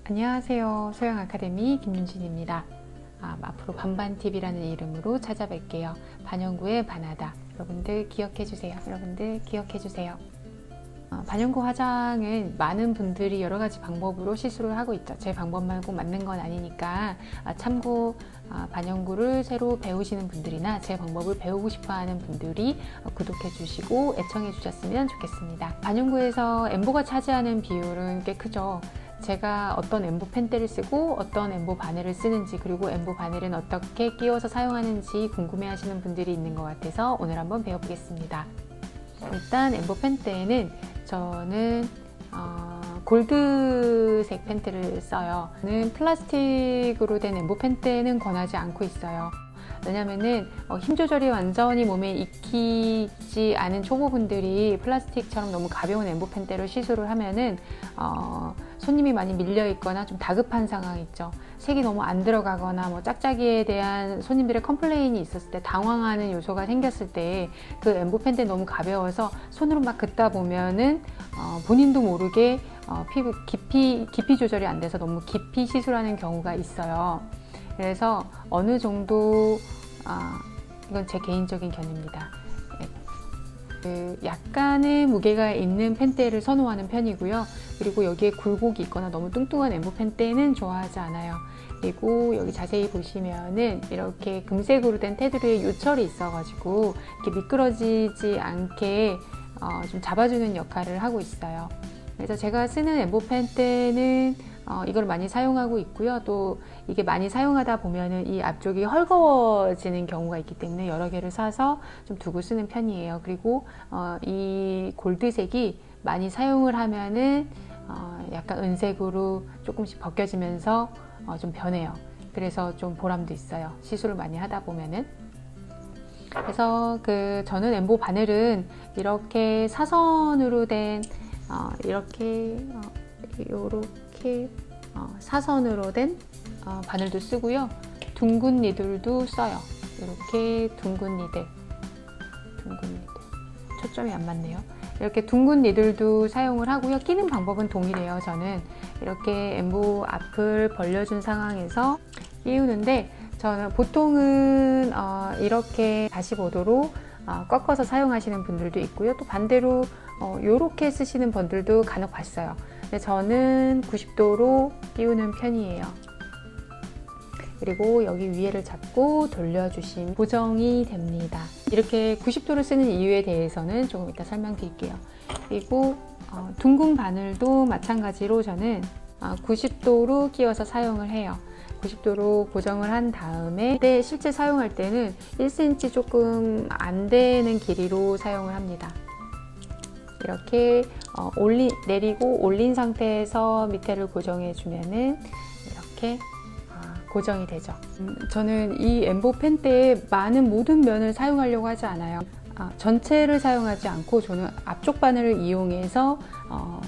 안녕하세요. 소영 아카데미 김윤진입니다. 앞으로 반반TV라는 이름으로 찾아뵐게요. 반영구의 반하다. 여러분들 기억해주세요. 반영구 화장은 많은 분들이 여러 가지 방법으로 시술을 하고 있죠. 제 방법만 꼭 맞는 건 아니니까 참고 반영구를 새로 배우시는 분들이나 제 방법을 배우고 싶어 하는 분들이 구독해 주시고 애청해 주셨으면 좋겠습니다. 반영구에서 엠보가 차지하는 비율은 꽤 크죠. 제가 어떤 엠보 펜대를 쓰고 어떤 엠보 바늘을 쓰는지, 그리고 엠보 바늘은 어떻게 끼워서 사용하는지 궁금해 하시는 분들이 있는 것 같아서 오늘 한번 배워보겠습니다. 일단 엠보 펜대는 저는 골드색 펜대를 써요. 저는 플라스틱으로 된 엠보 펜대는 권하지 않고 있어요. 왜냐면은 힘 조절이 완전히 몸에 익히지 않은 초보분들이 플라스틱처럼 너무 가벼운 엠보 펜대로 시술을 하면은 손님이 많이 밀려 있거나 좀 다급한 상황이 있죠. 색이 너무 안 들어가거나 짝짝이에 대한 손님들의 컴플레인이 있었을 때, 당황하는 요소가 생겼을 때 그 엠보 펜대 너무 가벼워서 손으로 막 긋다 보면은 본인도 모르게 피부 깊이 조절이 안 돼서 너무 깊이 시술하는 경우가 있어요. 그래서 어느 정도 이건 제 개인적인 견해입니다. 약간의 무게가 있는 펜대를 선호하는 편이고요. 그리고 여기에 굴곡이 있거나 너무 뚱뚱한 엠보 펜대는 좋아하지 않아요. 그리고 여기 자세히 보시면은 이렇게 금색으로 된 테두리에 요철이 있어가지고 이렇게 미끄러지지 않게 좀 잡아주는 역할을 하고 있어요. 그래서 제가 쓰는 엠보 펜대는 이걸 많이 사용하고 있고요. 또 이게 많이 사용하다 보면은 이 앞쪽이 헐거워지는 경우가 있기 때문에 여러 개를 사서 좀 두고 쓰는 편이에요. 그리고 이 골드색이 많이 사용을 하면은 약간 은색으로 조금씩 벗겨지면서 좀 변해요. 그래서 좀 보람도 있어요. 시술을 많이 하다 보면은. 그래서 저는 엠보 바늘은 이렇게 사선으로 된 이렇게 사선으로 된 바늘도 쓰고요. 둥근 니들도 써요. 이렇게 둥근 니들. 초점이 안 맞네요. 이렇게 둥근 니들도 사용을 하고요. 끼는 방법은 동일해요. 저는 이렇게 엠보 앞을 벌려준 상황에서 끼우는데, 저는 보통은 이렇게 45도로 꺾어서 사용하시는 분들도 있고요. 또 반대로 이렇게 쓰시는 분들도 간혹 봤어요. 근데 저는 90도로 끼우는 편이에요. 그리고 여기 위에를 잡고 돌려주시면 고정이 됩니다. 이렇게 90도를 쓰는 이유에 대해서는 조금 이따 설명드릴게요. 그리고 둥근 바늘도 마찬가지로 저는 90도로 끼워서 사용을 해요. 90도로 고정을 한 다음에 실제 사용할 때는 1cm 조금 안 되는 길이로 사용을 합니다. 이렇게 내리고 올린 상태에서 밑에를 고정해 주면은 이렇게 고정이 되죠. 저는 이 엠보 펜대의 많은 모든 면을 사용하려고 하지 않아요. 전체를 사용하지 않고 저는 앞쪽 바늘을 이용해서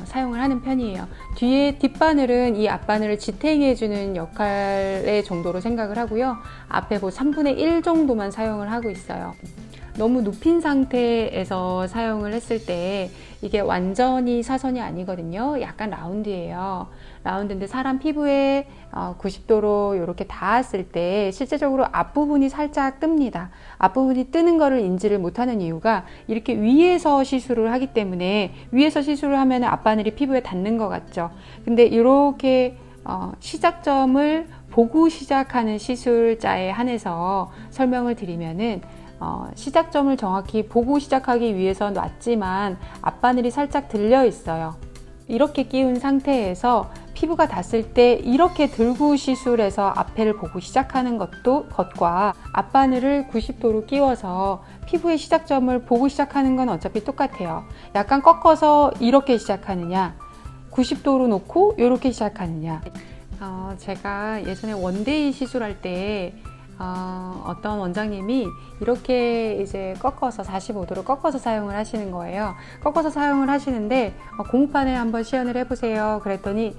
사용을 하는 편이에요. 뒷바늘은 이 앞바늘을 지탱해 주는 역할의 정도로 생각을 하고요. 앞에 3분의 1 정도만 사용을 하고 있어요. 너무 눕힌 상태에서 사용을 했을 때 이게 완전히 사선이 아니거든요. 약간 라운드예요. 라운드인데 사람 피부에 90도로 이렇게 닿았을 때 실제적으로 앞부분이 살짝 뜹니다. 앞부분이 뜨는 거를 인지를 못하는 이유가 이렇게 위에서 시술을 하기 때문에, 위에서 시술을 하면 앞바늘이 피부에 닿는 것 같죠. 근데 이렇게 시작점을 보고 시작하는 시술자에 한해서 설명을 드리면은, 시작점을 정확히 보고 시작하기 위해서 놨지만 앞바늘이 살짝 들려 있어요. 이렇게 끼운 상태에서 피부가 닿았을 때 이렇게 들고 시술해서 앞에를 보고 시작하는 것과 앞바늘을 90도로 끼워서 피부의 시작점을 보고 시작하는 건 어차피 똑같아요. 약간 꺾어서 이렇게 시작하느냐, 90도로 놓고 이렇게 시작하느냐. 제가 예전에 원데이 시술할 때 어떤 원장님이 이렇게 이제 꺾어서 45도로 꺾어서 사용을 하시는 거예요. 꺾어서 사용을 하시는데 고무바늘 한번 시연을 해보세요. 그랬더니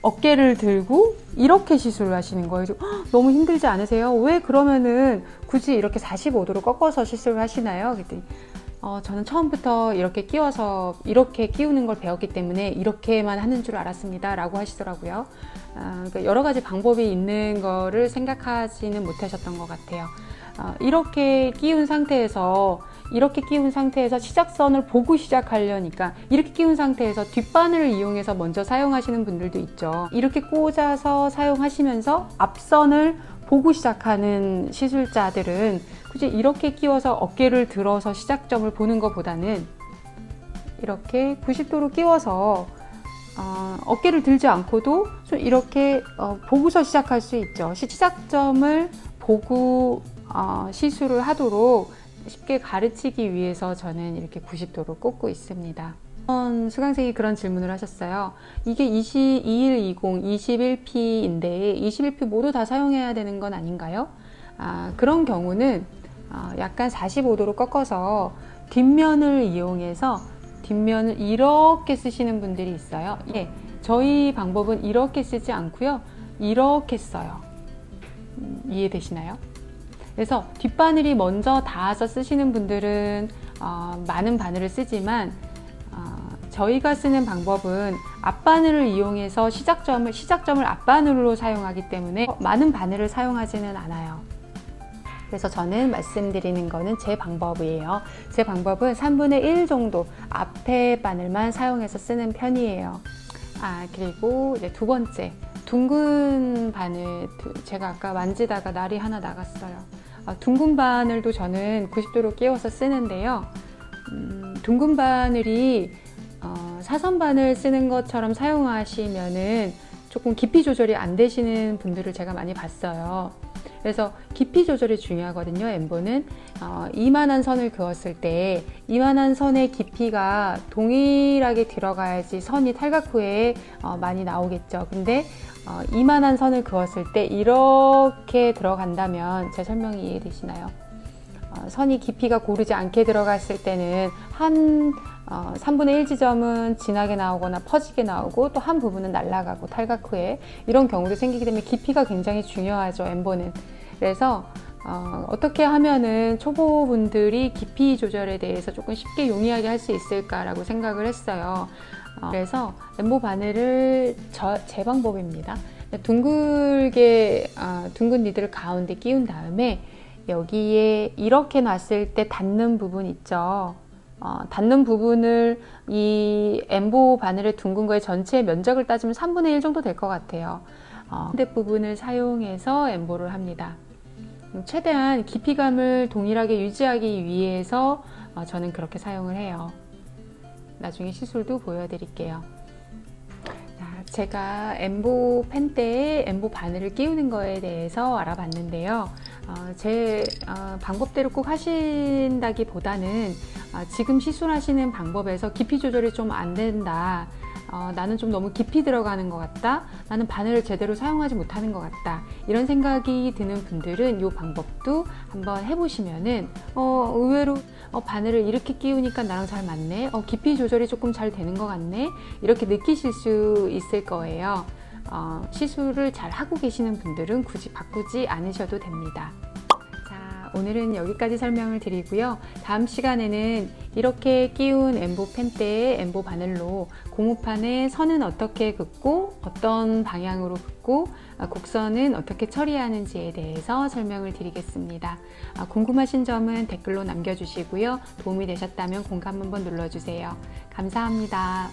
어깨를 들고 이렇게 시술을 하시는 거예요. 너무 힘들지 않으세요? 왜 그러면은 굳이 이렇게 45도로 꺾어서 시술을 하시나요? 그랬더니 저는 처음부터 이렇게 끼워서 이렇게 끼우는 걸 배웠기 때문에 이렇게만 하는 줄 알았습니다 라고 하시더라고요. 그러니까 여러 가지 방법이 있는 거를 생각하지는 못하셨던 것 같아요. 이렇게 끼운 상태에서 시작선을 보고 시작하려니까 이렇게 끼운 상태에서 뒷바늘을 이용해서 먼저 사용하시는 분들도 있죠. 이렇게 꽂아서 사용하시면서 앞선을 보고 시작하는 시술자들은 굳이 이렇게 끼워서 어깨를 들어서 시작점을 보는 것보다는 이렇게 90도로 끼워서 어깨를 들지 않고도 이렇게 보고서 시작할 수 있죠. 시작점을 보고 시술을 하도록 쉽게 가르치기 위해서 저는 이렇게 90도로 꽂고 있습니다. 수강생이 그런 질문을 하셨어요. 이게 2120, 21P인데 21P 모두 다 사용해야 되는 건 아닌가요? 그런 경우는 약간 45도로 꺾어서 뒷면을 이용해서 뒷면을 이렇게 쓰시는 분들이 있어요. 예, 저희 방법은 이렇게 쓰지 않고요. 이렇게 써요. 이해되시나요? 그래서 뒷바늘이 먼저 닿아서 쓰시는 분들은 많은 바늘을 쓰지만 저희가 쓰는 방법은 앞바늘을 이용해서 시작점을 앞바늘로 사용하기 때문에 많은 바늘을 사용하지는 않아요. 그래서 저는 말씀드리는 거는 제 방법이에요. 제 방법은 3분의 1 정도 앞에 바늘만 사용해서 쓰는 편이에요. 그리고 이제 두 번째, 둥근 바늘. 제가 아까 만지다가 날이 하나 나갔어요. 둥근 바늘도 저는 90도로 끼워서 쓰는데요. 둥근 바늘이 사선 바늘 쓰는 것처럼 사용하시면은 조금 깊이 조절이 안 되시는 분들을 제가 많이 봤어요. 그래서 깊이 조절이 중요하거든요. 엠보는 이만한 선을 그었을 때 이만한 선의 깊이가 동일하게 들어가야지 선이 탈각 후에 많이 나오겠죠. 근데 이만한 선을 그었을 때 이렇게 들어간다면 제 설명이 이해되시나요? 선이 깊이가 고르지 않게 들어갔을 때는 한 3분의 1 지점은 진하게 나오거나 퍼지게 나오고 또 한 부분은 날아가고 탈각 후에 이런 경우도 생기기 때문에 깊이가 굉장히 중요하죠. 엠보는. 그래서 어떻게 하면은 초보분들이 깊이 조절에 대해서 조금 쉽게 용이하게 할 수 있을까라고 생각을 했어요. 그래서 엠보 바늘을 제 방법입니다. 둥글게 둥근 니드를 가운데 끼운 다음에 여기에 이렇게 놨을 때 닿는 부분 있죠. 닿는 부분을 이 엠보 바늘의 둥근 거의 전체 면적을 따지면 3분의 1 정도 될 것 같아요. 반대 부분을 사용해서 엠보를 합니다. 최대한 깊이감을 동일하게 유지하기 위해서 저는 그렇게 사용을 해요. 나중에 시술도 보여드릴게요. 제가 엠보 펜대에 엠보 바늘을 끼우는 거에 대해서 알아봤는데요. 제 방법대로 꼭 하신다기보다는 지금 시술하시는 방법에서 깊이 조절이 좀 안 된다. 나는 좀 너무 깊이 들어가는 것 같다. 나는 바늘을 제대로 사용하지 못하는 것 같다. 이런 생각이 드는 분들은 이 방법도 한번 해보시면은 의외로 바늘을 이렇게 끼우니까 나랑 잘 맞네. 깊이 조절이 조금 잘 되는 것 같네. 이렇게 느끼실 수 있을 거예요. 시술을 잘 하고 계시는 분들은 굳이 바꾸지 않으셔도 됩니다. 오늘은 여기까지 설명을 드리고요. 다음 시간에는 이렇게 끼운 엠보 펜대에 엠보 바늘로 고무판에 선은 어떻게 긋고 어떤 방향으로 긋고 곡선은 어떻게 처리하는지에 대해서 설명을 드리겠습니다. 궁금하신 점은 댓글로 남겨주시고요. 도움이 되셨다면 공감 한번 눌러주세요. 감사합니다.